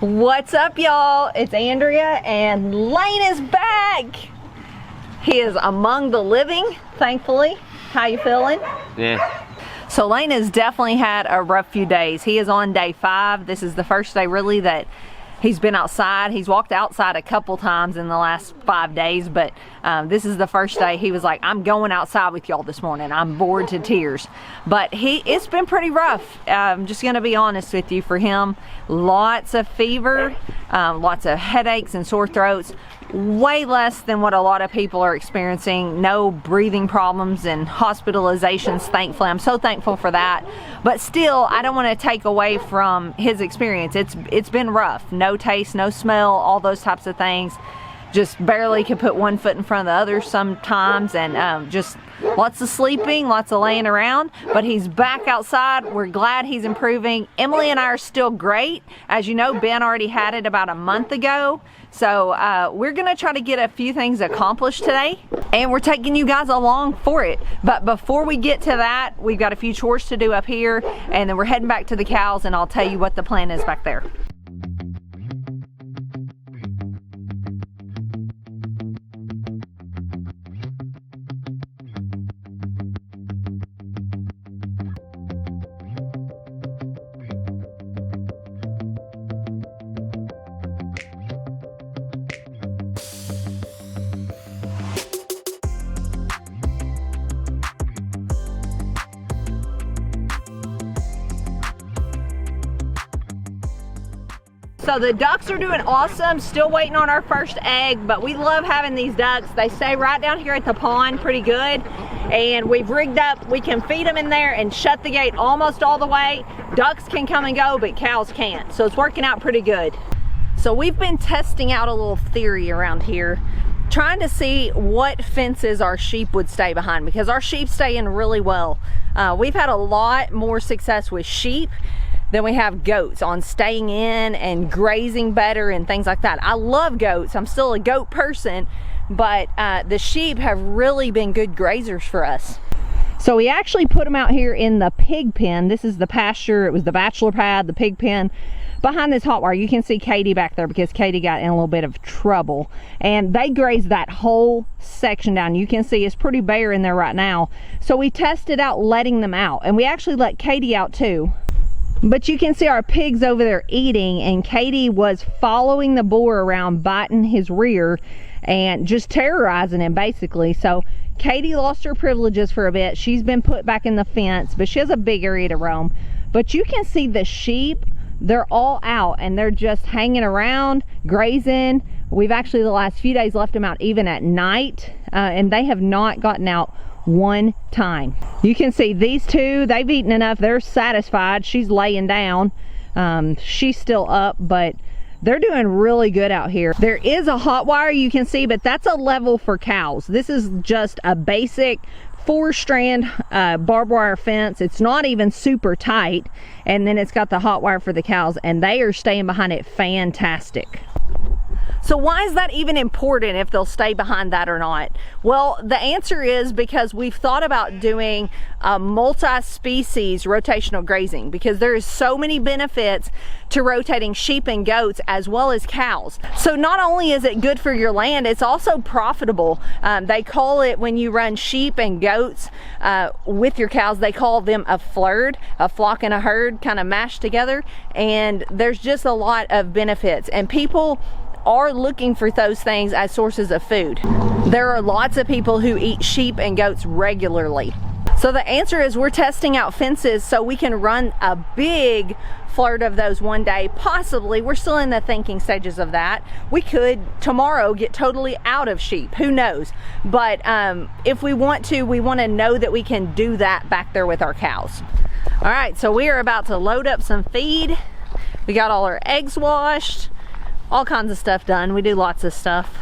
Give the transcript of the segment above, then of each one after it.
What's up, y'all? It's Andrea and Lane is back. He is among the living, thankfully. How you feeling? Yeah. So Lane has definitely had a rough few days. He is on day 5. This is the first day really that he's been outside. He's walked outside a couple times in the last 5 days, but this is the first day he was like, I'm going outside with y'all this morning. I'm bored to tears. But it's been pretty rough. I'm just gonna be honest with you. For him, lots of fever, lots of headaches and sore throats. Way less than what a lot of people are experiencing. No breathing problems and hospitalizations, thankfully. I'm so thankful for that. But still, I don't want to take away from his experience. It's been rough. No taste, no smell, all those types of things. Just barely could put one foot in front of the other sometimes, and just lots of sleeping, lots of laying around. But he's back outside. We're glad he's improving. Emily and I are still great. As you know, Ben already had it about a month ago. So we're gonna try to get a few things accomplished today, and we're taking you guys along for it. But before we get to that, we've got a few chores to do up here, and then we're heading back to the cows, and I'll tell you what the plan is back there. So the ducks are doing awesome. Still waiting on our first egg, but we love having these ducks. They stay right down here at the pond pretty good, and we've rigged up, we can feed them in there and shut the gate almost all the way. Ducks can come and go, but cows can't. So it's working out pretty good. So we've been testing out a little theory around here, trying to see what fences our sheep would stay behind, because our sheep stay in really well. We've had a lot more success with sheep than we have goats on staying in and grazing better and things like that. I love goats. I'm still a goat person, but the sheep have really been good grazers for us. So we actually put them out here in the pig pen. This is the pasture. It was the bachelor pad, the pig pen. Behind this hot wire, you can see Katie back there because Katie got in a little bit of trouble. And they grazed that whole section down. You can see it's pretty bare in there right now. So we tested out letting them out. And we actually let Katie out too. But you can see our pigs over there eating, and Katie was following the boar around, biting his rear and just terrorizing him basically. So Katie lost her privileges for a bit. She's been put back in the fence, but she has a big area to roam. But you can see the sheep, they're all out and they're just hanging around, grazing. We've actually the last few days left them out even at night, and they have not gotten out one time. You can see these two, they've eaten enough, they're satisfied. She's laying down, she's still up, but they're doing really good out here. There is a hot wire you can see, but that's a level for cows. This is just a basic 4-strand barbed wire fence. It's not even super tight, and then it's got the hot wire for the cows, and they are staying behind it fantastic. So why is that even important, if they'll stay behind that or not? Well, the answer is because we've thought about doing multi-species rotational grazing, because there is so many benefits to rotating sheep and goats as well as cows. So not only is it good for your land, it's also profitable. They call it, when you run sheep and goats with your cows, they call them a flurd, a flock and a herd kind of mashed together. And there's just a lot of benefits, and people are looking for those things as sources of food. There are lots of people who eat sheep and goats regularly. So the answer is we're testing out fences so we can run a big flirt of those one day. Possibly, we're still in the thinking stages of that. We could tomorrow get totally out of sheep, who knows? But if we want to, we want to know that we can do that back there with our cows. All right, so we are about to load up some feed. We got all our eggs washed, all kinds of stuff done. We do lots of stuff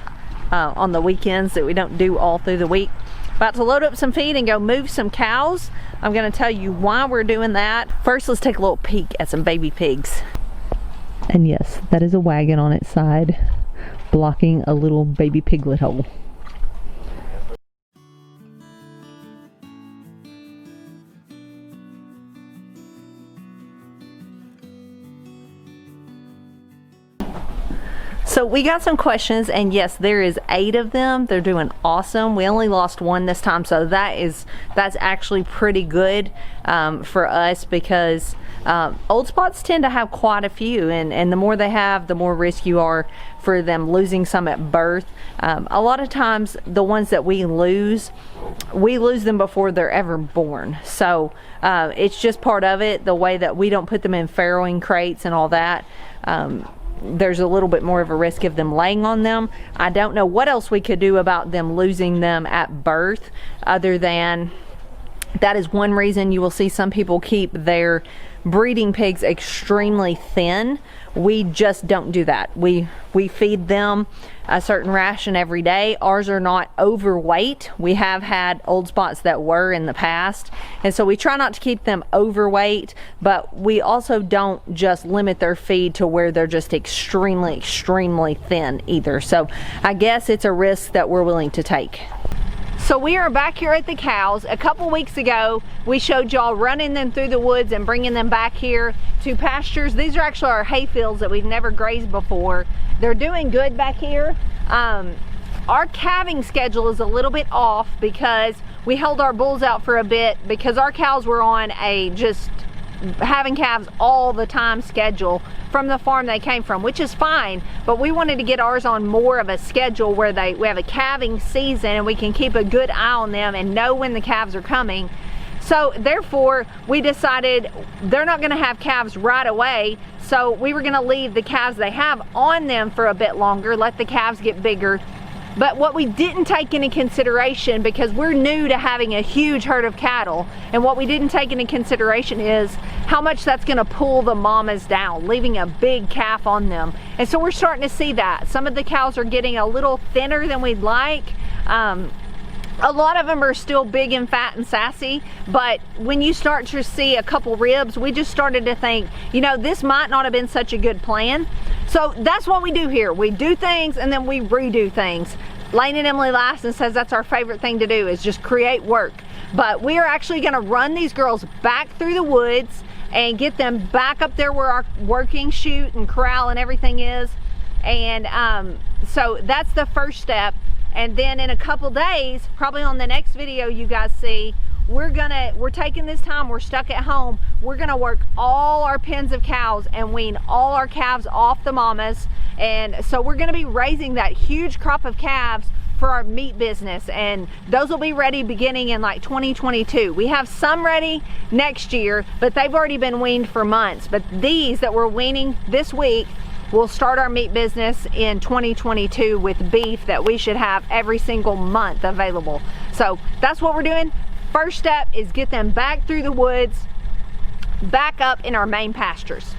on the weekends that we don't do all through the week. About to load up some feed and go move some cows. I'm gonna tell you why we're doing that. First, let's take a little peek at some baby pigs. And yes, that is a wagon on its side, blocking a little baby piglet hole. So we got some questions, and yes, there is 8 of them. They're doing awesome. We only lost 1 this time, so that's actually pretty good for us, because old spots tend to have quite a few, and the more they have, the more risk you are for them losing some at birth. A lot of times the ones that we lose them before they're ever born, so it's just part of it, the way that we don't put them in farrowing crates and all that. There's a little bit more of a risk of them laying on them. I don't know what else we could do about them losing them at birth, other than that is one reason you will see some people keep their breeding pigs extremely thin. We just don't do that. We feed them a certain ration every day. Ours are not overweight. We have had old spots that were in the past, and so we try not to keep them overweight, but we also don't just limit their feed to where they're just extremely thin either. So I guess it's a risk that we're willing to take. So we are back here at the cows. A couple weeks ago, we showed y'all running them through the woods and bringing them back here to pastures. These are actually our hay fields that we've never grazed before. They're doing good back here. Our calving schedule is a little bit off because we held our bulls out for a bit because our cows were on a just having calves all the time schedule from the farm they came from, which is fine, but we wanted to get ours on more of a schedule where we have a calving season and we can keep a good eye on them and know when the calves are coming. So therefore we decided they're not going to have calves right away, so we were going to leave the calves they have on them for a bit longer, let the calves get bigger. But what we didn't take into consideration, because we're new to having a huge herd of cattle, and what we didn't take into consideration is how much that's going to pull the mamas down, leaving a big calf on them. And so we're starting to see that. Some of the cows are getting a little thinner than we'd like. A lot of them are still big and fat and sassy, but when you start to see a couple ribs, we just started to think, you know, this might not have been such a good plan. So that's what we do here. We do things and then we redo things. Lane and Emily Lassen says that's our favorite thing to do, is just create work. But we are actually gonna run these girls back through the woods and get them back up there where our working chute and corral and everything is. And so that's the first step. And then in a couple days, probably on the next video you guys see, we're taking this time, we're stuck at home, we're gonna work all our pens of cows and wean all our calves off the mamas. And so we're gonna be raising that huge crop of calves for our meat business, and those will be ready beginning in like 2022. We have some ready next year, but they've already been weaned for months. But these that we're weaning this week, we'll start our meat business in 2022 with beef that we should have every single month available. So that's what we're doing. First step is get them back through the woods, back up in our main pastures.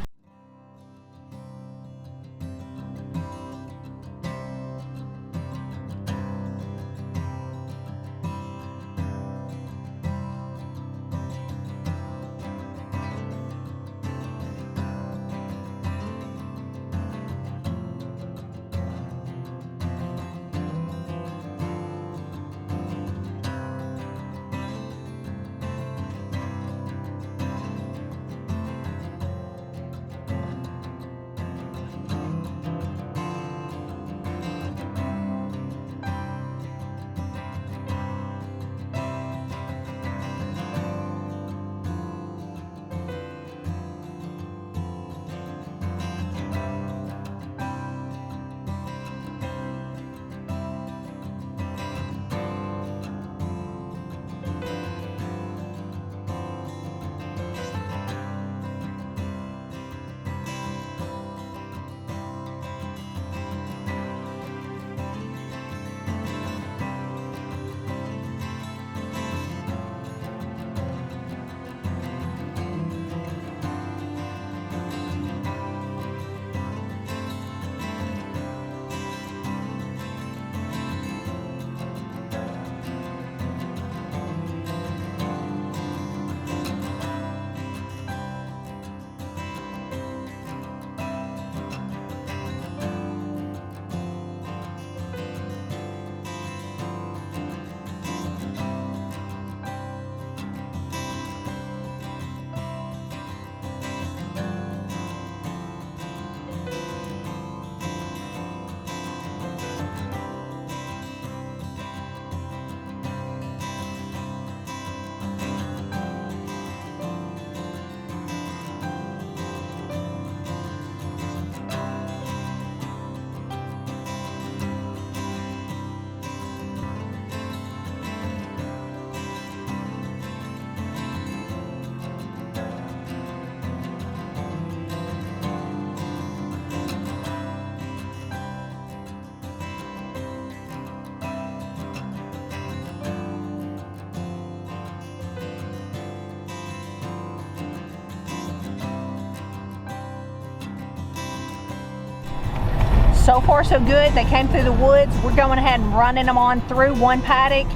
So far so good. They came through the woods. We're going ahead and running them on through one paddock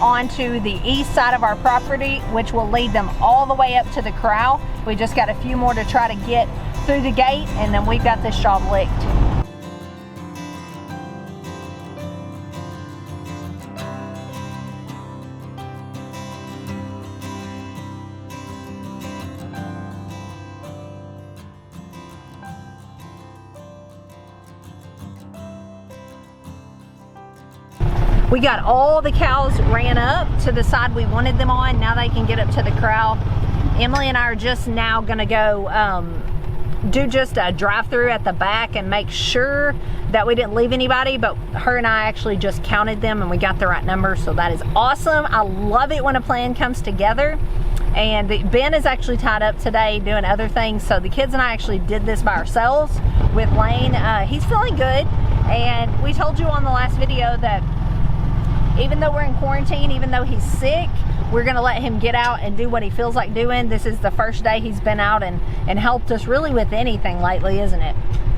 onto the east side of our property, which will lead them all the way up to the corral. We just got a few more to try to get through the gate, and then we've got this job licked. We got all the cows ran up to the side we wanted them on. Now they can get up to the corral. Emily and I are just now gonna go do just a drive-through at the back and make sure that we didn't leave anybody, but her and I actually just counted them and we got the right number, so that is awesome. I love it when a plan comes together. And Ben is actually tied up today doing other things, so the kids and I actually did this by ourselves with Lane. He's feeling good, and we told you on the last video that even though we're in quarantine, even though he's sick, we're gonna let him get out and do what he feels like doing. This is the first day he's been out and helped us really with anything lately, isn't it?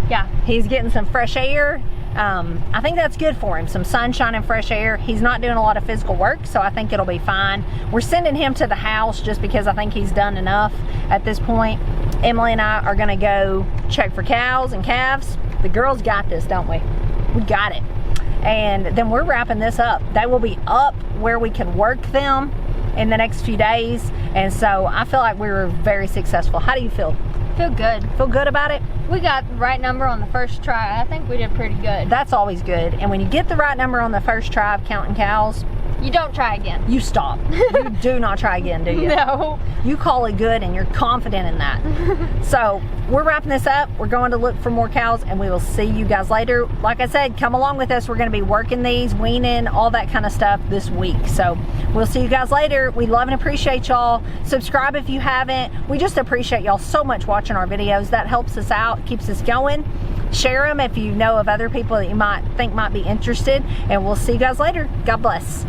Yeah, he's getting some fresh air. I think that's good for him, some sunshine and fresh air. He's not doing a lot of physical work, so I think it'll be fine. We're sending him to the house just because I think he's done enough at this point. Emily and I are gonna go check for cows and calves. The girls got this, don't we? We got it. And then we're wrapping this up. They will be up where we can work them in the next few days. And so I feel like we were very successful. How do you feel? Feel good. Feel good about it? We got the right number on the first try. I think we did pretty good. That's always good. And when you get the right number on the first try of counting cows, you don't try again. You stop. You do not try again, do you? No. You call it good and you're confident in that. So we're wrapping this up. We're going to look for more cows and we will see you guys later. Like I said, come along with us. We're going to be working these, weaning, all that kind of stuff this week. So we'll see you guys later. We love and appreciate y'all. Subscribe if you haven't. We just appreciate y'all so much watching our videos. That helps us out, keeps us going. Share them if you know of other people that you might think might be interested. And we'll see you guys later. God bless.